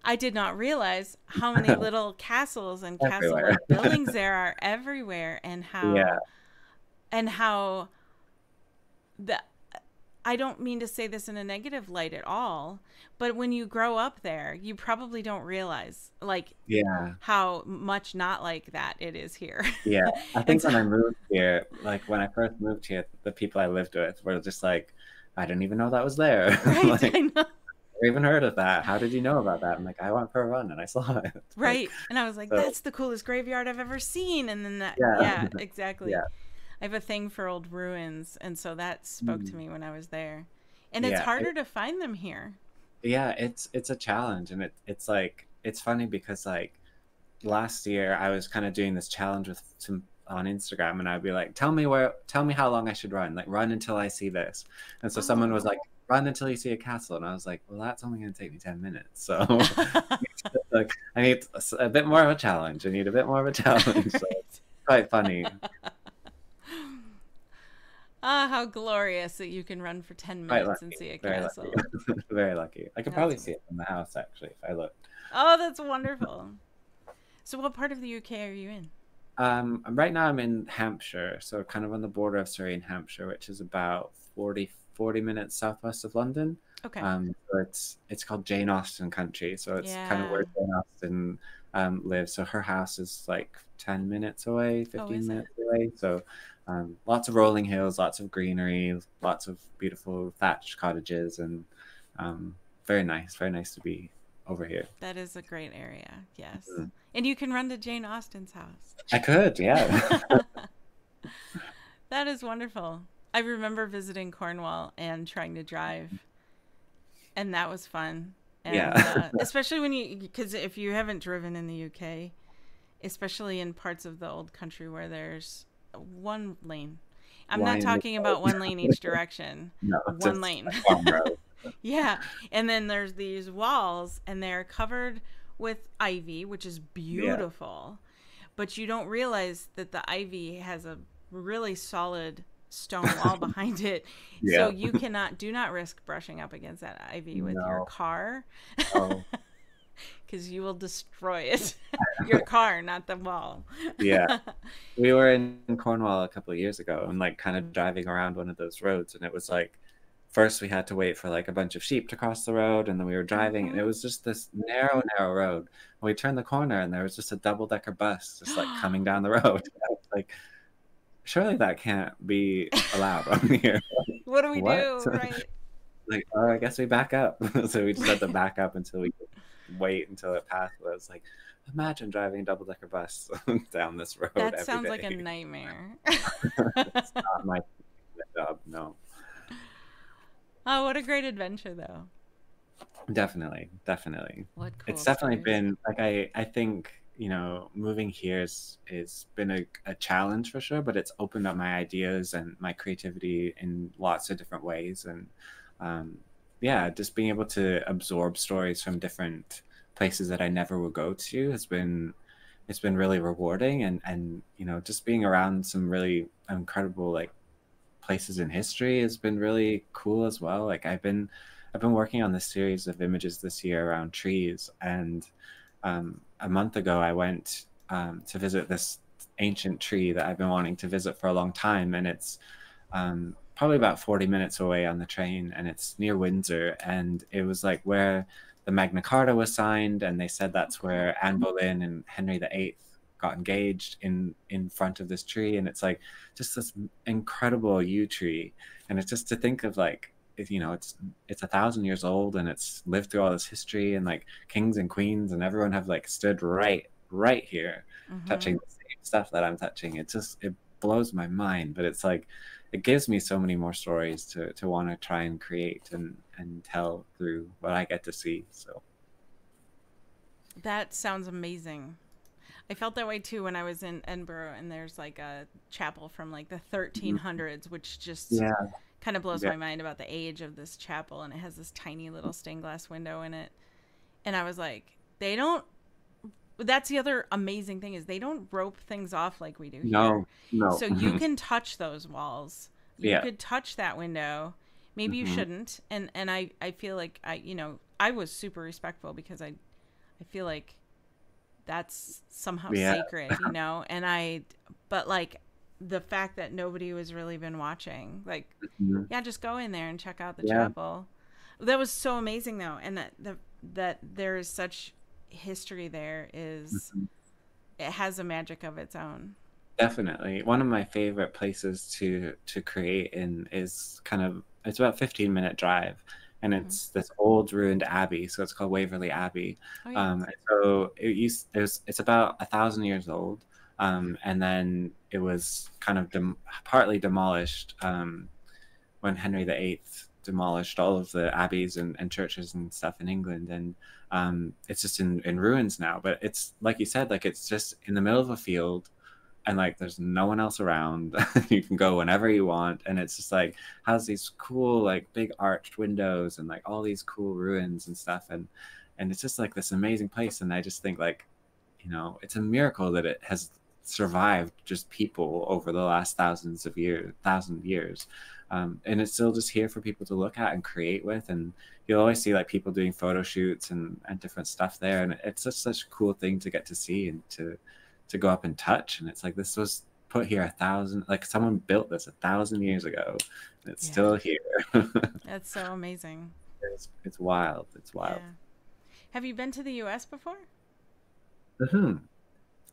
I did not realize how many little castles and castle-like buildings there are everywhere, and how the I don't mean to say this in a negative light at all, but when you grow up there, you probably don't realize like how much not like that it is here. Yeah. I think when I moved here, like when I first moved here, the people I lived with were just like, I didn't even know that was there. Right. Like, I know. I even heard of that. How did you know about that? I'm like, I went for a run and I saw it. Right. Like, and I was like, so, that's the coolest graveyard I've ever seen. And then exactly. Yeah. I have a thing for old ruins. And so that spoke to me when I was there. And it's Yeah. harder to find them here. Yeah, it's a challenge, and it's like it's funny because like last year I was kind of doing this challenge with some on Instagram, and I'd be like, tell me how long I should run, like run until I see this. And so someone was like, run until you see a castle, and I was like, well, that's only going to take me 10 minutes. So like I need a bit more of a challenge. I need a bit more of a challenge. So it's quite funny. Ah, how glorious that you can run for 10 minutes and see a castle. Very lucky. I could probably see it from the house, actually, if I looked. Oh, that's wonderful. So what part of the UK are you in? Right now I'm in Hampshire, so kind of on the border of Surrey and Hampshire, which is about 40 minutes southwest of London. Okay. So it's called Jane Austen country, so it's kind of where Jane Austen lives. So her house is like 10 minutes away, 15 minutes away. So lots of rolling hills, lots of greenery, lots of beautiful thatched cottages, and very nice to be over here. That is a great area, yes. And you can run to Jane Austen's house. I could, yeah. That is wonderful. I remember visiting Cornwall and trying to drive, and that was fun. And, especially because if you haven't driven in the UK, especially in parts of the old country where there's one lane. I'm not talking about one lane each direction. No, one lane. Yeah. And then there's these walls, and they're covered with ivy, which is beautiful. But you don't realize that the ivy has a really solid stone wall behind it. So you do not risk brushing up against that ivy with your car. Because you will destroy it. Your car, not the wall. Yeah. We were in Cornwall a couple of years ago and like kind of driving around one of those roads, and it was like first we had to wait for like a bunch of sheep to cross the road, and then we were driving and it was just this narrow road. And we turned the corner and there was just a double-decker bus just like coming down the road. I was like, surely that can't be allowed on here. What do we do? Right. Like, oh, I guess we back up. So we just had to back up until we could wait until it passed. I was like, imagine driving a double-decker bus down this road. That sounds like a nightmare. It's not my job, no. Oh, what a great adventure, though. Definitely. What cool It's definitely stories. been like I think moving here is been a challenge for sure, but it's opened up my ideas and my creativity in lots of different ways. And yeah, just being able to absorb stories from different places that I never would go to it's been really rewarding. And just being around some really incredible like places in history has been really cool as well. Like I've been working on this series of images this year around trees, and a month ago I went to visit this ancient tree that I've been wanting to visit for a long time, and it's probably about 40 minutes away on the train, and it's near Windsor, and it was like where the Magna Carta was signed, and they said that's where Anne Boleyn and Henry VIII got engaged in front of this tree. And it's like just this incredible yew tree, and it's just to think of like it's 1,000 years old, and it's lived through all this history, and like kings and queens and everyone have like stood right here touching the same stuff that I'm touching. It blows my mind, but it's like it gives me so many more stories to want to try and create and tell through what I get to see. So That sounds amazing. I felt that way too when I was in Edinburgh, and there's like a chapel from like the 1300s, which just yeah, kind of blows yeah, my mind about the age of this chapel. And it has this tiny little stained glass window in it. And I was like, they don't, that's the other amazing thing is they don't rope things off like we do here. no. So you can touch those walls. You Yeah. could touch that window. Maybe you Hmm. shouldn't. And I feel like I was super respectful because I feel like that's somehow Yeah. sacred, but like the fact that nobody was really been watching, like, Mhm. yeah, just go in there and check out the Yeah. chapel. That was so amazing though. And that there is such history there is, Mhm. it has a magic of its own. Definitely. One of my favorite places to create in is it's about 15-minute drive, and Hmm. it's this old ruined abbey, so it's called Waverley Abbey. Oh yeah. And so it's about 1,000 years old, and then it was kind of partly demolished when Henry VIII demolished all of the abbeys and churches and stuff in England, and it's just in ruins now. But it's like you said, like it's just in the middle of a field, and like there's no one else around. You can go whenever you want, and it's just like has these cool like big arched windows and like all these cool ruins and stuff, and it's just like this amazing place. And I just think like it's a miracle that it has survived just people over the last thousand years, and it's still just here for people to look at and create with. And you'll always see like people doing photo shoots and different stuff there, and it's just such a cool thing to get to see and to go up and touch. And it's like this was put here like someone built this 1,000 years ago, and it's Yeah. still here. That's so amazing. It's wild. It's wild. Yeah. Have you been to the US before? Hmm.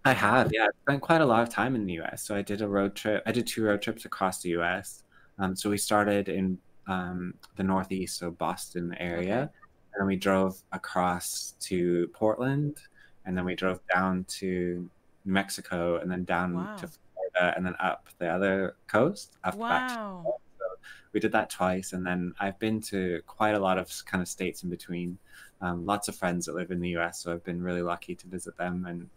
I Yeah. have, yeah. I spent quite a lot of time in the US. So I did a road trip. I did 2 road trips across the US. So we started in the Northeast, so Boston area, Okay. and then we drove across to Portland, and then we drove down to New Mexico, and then down to Wow. Florida, and then up the other coast, up back to Wow. so we did that twice. And then I've been to quite a lot of kind of states in between. Lots of friends that live in the US, so I've been really lucky to visit them. And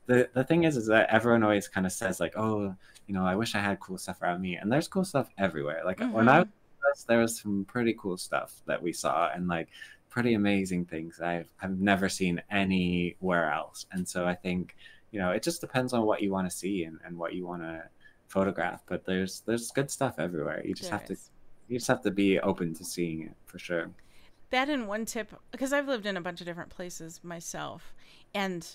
the thing is that everyone always kind of says like, oh, I wish I had cool stuff around me, and there's cool stuff everywhere. Like when I was Mm-hmm. in the US, there was some pretty cool stuff that we saw, and like pretty amazing things I've never seen anywhere else. And so I think it just depends on what you want to see and what you want to photograph. But there's good stuff everywhere. There is. You just have to be open to seeing it for sure. That and one tip, because I've lived in a bunch of different places myself. And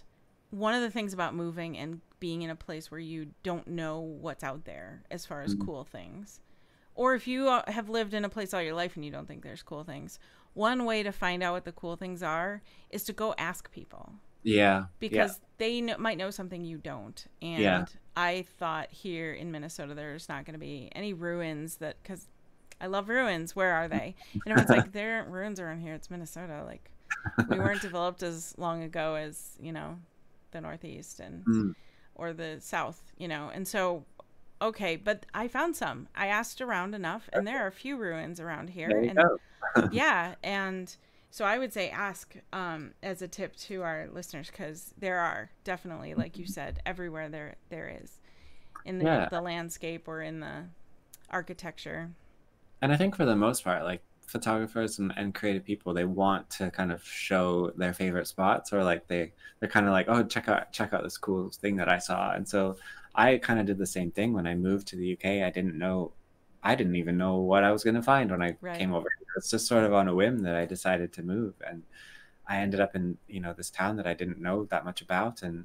one of the things about moving and being in a place where you don't know what's out there as far as Mhm. cool things, or if you have lived in a place all your life and you don't think there's cool things, one way to find out what the cool things are is to go ask people, Yeah, yeah, because they might know something you don't. yeah. And I thought here in Minnesota there's not going to be any ruins, that because I love ruins. Where are they? And everyone's like, there aren't ruins around here. It's Minnesota. Like, we weren't developed as long ago as the Northeast and Mm, or the South. And so, okay, but I found some. I asked around enough, and there are a few ruins around here. there you And go. yeah, and So I would say ask, as a tip to our listeners, because there are definitely, like you said, everywhere there is in Yeah. the landscape or in the architecture. And I think for the most part, like photographers and creative people, they want to kind of show their favorite spots, or like they're kind of like, oh, check out this cool thing that I saw. And so I kind of did the same thing when I moved to the UK. I didn't even know what I was going to find when I Right. came over here. It's just sort of on a whim that I decided to move, and I ended up in, this town that I didn't know that much about. And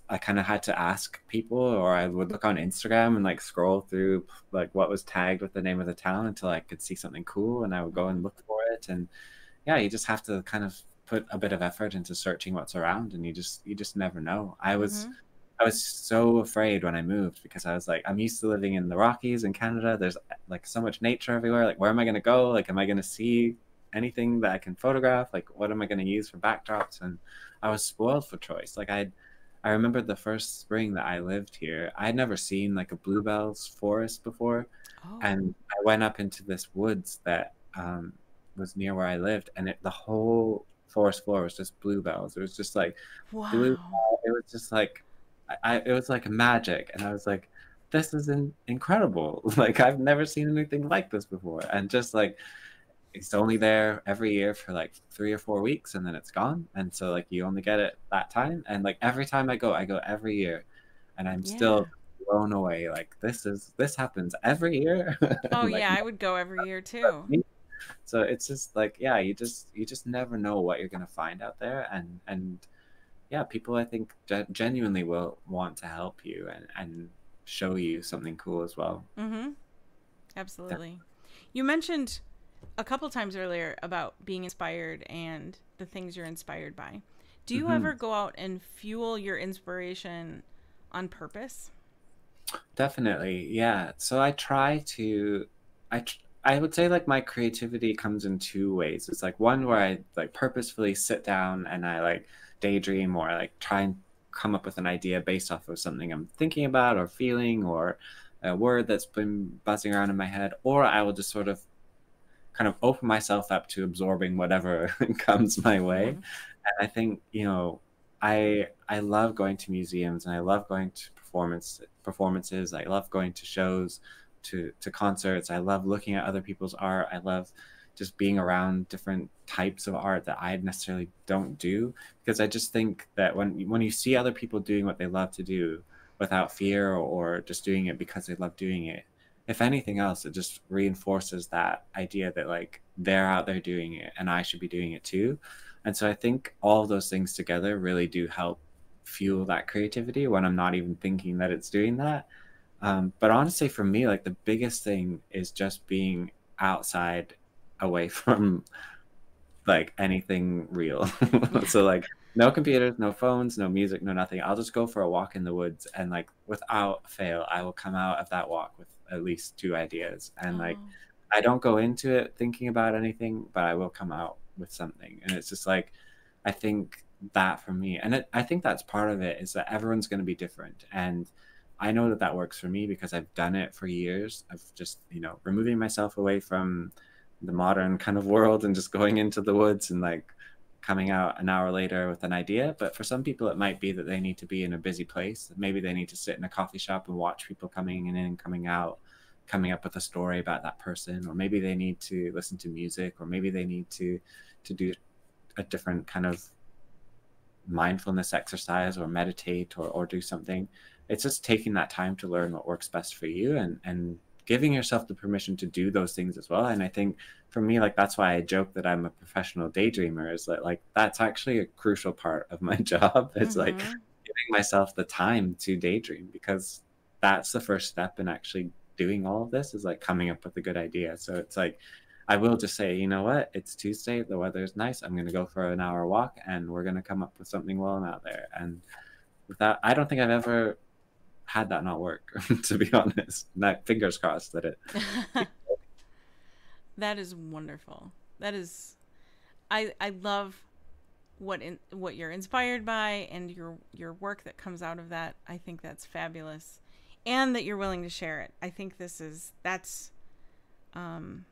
I kind of had to ask people, or I would look on Instagram and like scroll through like what was tagged with the name of the town until I could see something cool, and I would go and look for it. And yeah, you just have to kind of put a bit of effort into searching what's around, and you just never know. I was so afraid when I moved, because I was like, I'm used to living in the Rockies in Canada. There's like so much nature everywhere. Like, where am I going to go? Like, am I going to see anything that I can photograph? Like, what am I going to use for backdrops? And I was spoiled for choice. Like, I remember the first spring that I lived here, I had never seen like a bluebells forest before. Oh, And I went up into this woods that was near where I lived, and the whole forest floor was just bluebells. It was just like blue. wow. It was just like, it was like magic. And I was like, this is incredible. Like, I've never seen anything like this before. And just like, it's only there every year for like 3 or 4 weeks, and then it's gone. And so like you only get it that time. And like every time I go every year, and I'm Yeah. still blown away. Like, this happens every year. Oh, And like, yeah. I would go every year too. so it's just like, yeah, you just never know what you're gonna find out there. And yeah, people, I think, genuinely will want to help you and show you something cool as well. Mm-hmm. Absolutely. You mentioned a couple times earlier about being inspired and the things you're inspired by. Do you Hmm. ever go out and fuel your inspiration on purpose? Definitely, yeah. So I would say like my creativity comes in two ways. It's like one where I like purposefully sit down and I like daydream, or like try and come up with an idea based off of something I'm thinking about or feeling, or a word that's been buzzing around in my head. Or I will just sort of kind of open myself up to absorbing whatever comes my way. Mm-hmm. And I think, I love going to museums, and I love going to performances. I love going to shows, to concerts. I love looking at other people's art. I love just being around different types of art that I necessarily don't do, because I just think that when you see other people doing what they love to do without fear, or just doing it because they love doing it, if anything else, it just reinforces that idea that like they're out there doing it and I should be doing it too. And so I think all of those things together really do help fuel that creativity when I'm not even thinking that it's doing that. But honestly, for me, like the biggest thing is just being outside, away from like anything real. Yeah. So like no computers, no phones, no music, no nothing. I'll just go for a walk in the woods, and like without fail, I will come out of that walk with at least two ideas. And like Oh. I don't go into it thinking about anything, but I will come out with something. And it's just like, I think that for me, and I think that's part of it, is that everyone's going to be different. And I know that that works for me because I've done it for years of just, removing myself away from the modern kind of world and just going into the woods and like coming out an hour later with an idea. But for some people, it might be that they need to be in a busy place. Maybe they need to sit in a coffee shop and watch people coming in and coming out, coming up with a story about that person. Or maybe they need to listen to music, or maybe they need to do a different kind of mindfulness exercise, or meditate, or do something. It's just taking that time to learn what works best for you, and giving yourself the permission to do those things as well. And I think for me, like that's why I joke that I'm a professional daydreamer, is that like that's actually a crucial part of my job. It's like Mm-hmm. giving myself the time to daydream, because that's the first step in actually doing all of this, is like coming up with a good idea. So it's like I will just say, you know what, it's Tuesday, the weather's nice, I'm going to go for an hour walk, and we're going to come up with something while I'm out there. And with that, I don't think I've ever had that not work, to be honest. Not, fingers crossed that it keeps. That is wonderful. That is, I love what you're inspired by, and your work that comes out of that. I think that's fabulous, and that you're willing to share it. I think that's um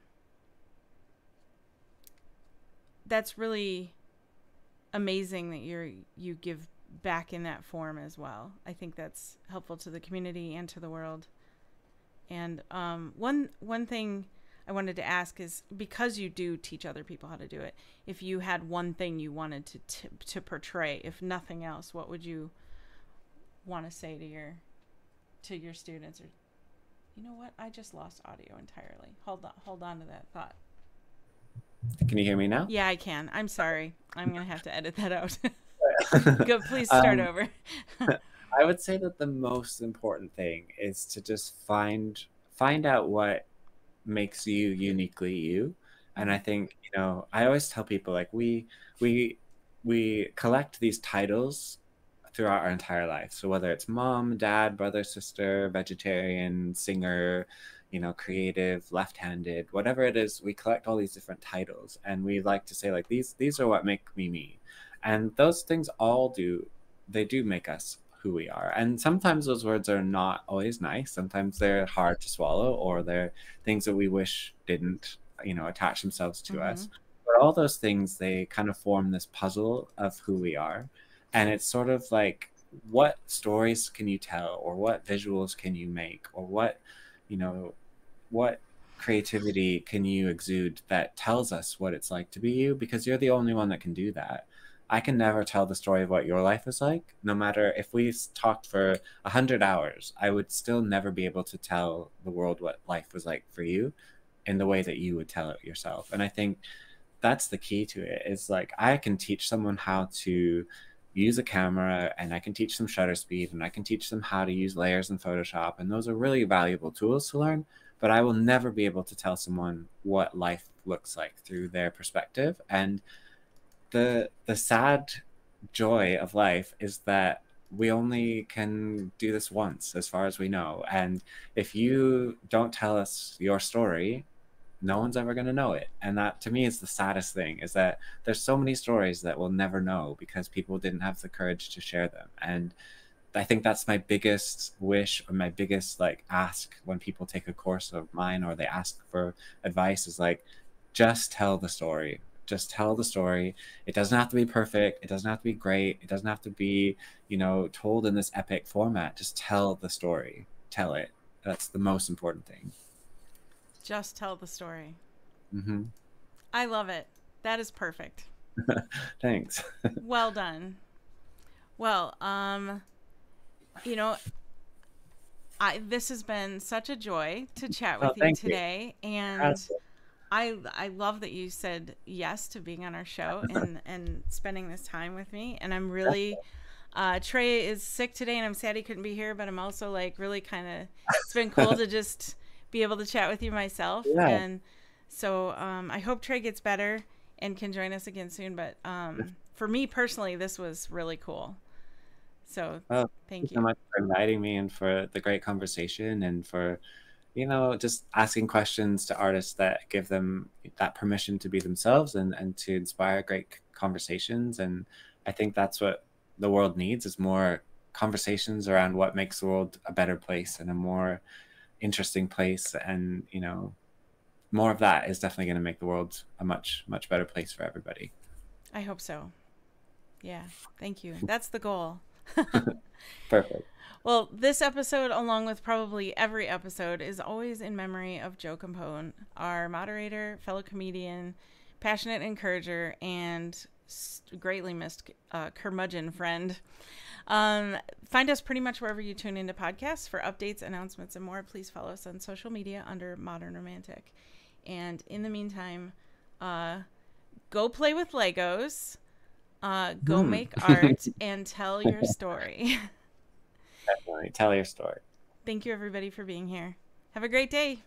that's really amazing that you give back in that form as well. I think that's helpful to the community and to the world. And one thing I wanted to ask is, because you do teach other people how to do it, if you had one thing you wanted to portray, if nothing else, what would you want to say to your students? Or, you know what? I just lost audio entirely. Hold on to that thought. Can you hear me now? Yeah, I can. I'm sorry. I'm gonna have to edit that out. Go, please start over. I would say that the most important thing is to just find out what makes you uniquely you. And I think, you know, I always tell people, like, we collect these titles throughout our entire life. So whether it's mom, dad, brother, sister, vegetarian, singer, you know, creative, left-handed, whatever it is, we collect all these different titles, and we like to say, like, these are what make me me. And those things all do make us who we are. And sometimes those words are not always nice. Sometimes they're hard to swallow, or they're things that we wish didn't, you know, attach themselves to us. But all those things, they kind of form this puzzle of who we are. And it's sort of like, what stories can you tell, or what visuals can you make, or what, you know, what creativity can you exude that tells us what it's like to be you? Because you're the only one that can do that. I can never tell the story of what your life is like. No matter if we talked for 100 hours, I would still never be able to tell the world what life was like for you in the way that you would tell it yourself. And I think that's the key to it, is like, I can teach someone how to use a camera, and I can teach them shutter speed, and I can teach them how to use layers in Photoshop. And those are really valuable tools to learn, but I will never be able to tell someone what life looks like through their perspective. And the sad joy of life is that we only can do this once, as far as we know. And if you don't tell us your story, no one's ever going to know it. And that, to me, is the saddest thing, is that there's so many stories that we'll never know because people didn't have the courage to share them. And I think that's my biggest wish, or my biggest, like, ask when people take a course of mine, or they ask for advice, is like, just tell the story. Just tell the story. It doesn't have to be perfect. It doesn't have to be great. It doesn't have to be, you know, told in this epic format. Just tell the story. Tell it. That's the most important thing. Just tell the story. Mm-hmm. I love it. That is perfect. Thanks. Well done. Well, you know, this has been such a joy to chat with you today. And I love that you said yes to being on our show and spending this time with me. And I'm really, Trey is sick today, and I'm sad he couldn't be here, but I'm also, like, really kind of, it's been cool to just be able to chat with you myself. Yeah. And so I hope Trey gets better and can join us again soon. But for me personally, this was really cool. So thank you so much for inviting me, and for the great conversation, and for, you know, just asking questions to artists that give them that permission to be themselves, and to inspire great conversations. And I think that's what the world needs, is more conversations around what makes the world a better place and a more interesting place. And, you know, more of that is definitely going to make the world a much, much better place for everybody. I hope so. Yeah. Thank you. That's the goal. Perfect. Well, this episode, along with probably every episode, is always in memory of Joe Compone, our moderator, fellow comedian, passionate encourager, and greatly missed curmudgeon friend. Find us pretty much wherever you tune into podcasts. For updates, announcements, and more, please follow us on social media under Modern Romantic. And in the meantime, go play with Legos, go make art, and tell your story. Definitely. Tell your story. Thank you, everybody, for being here. Have a great day.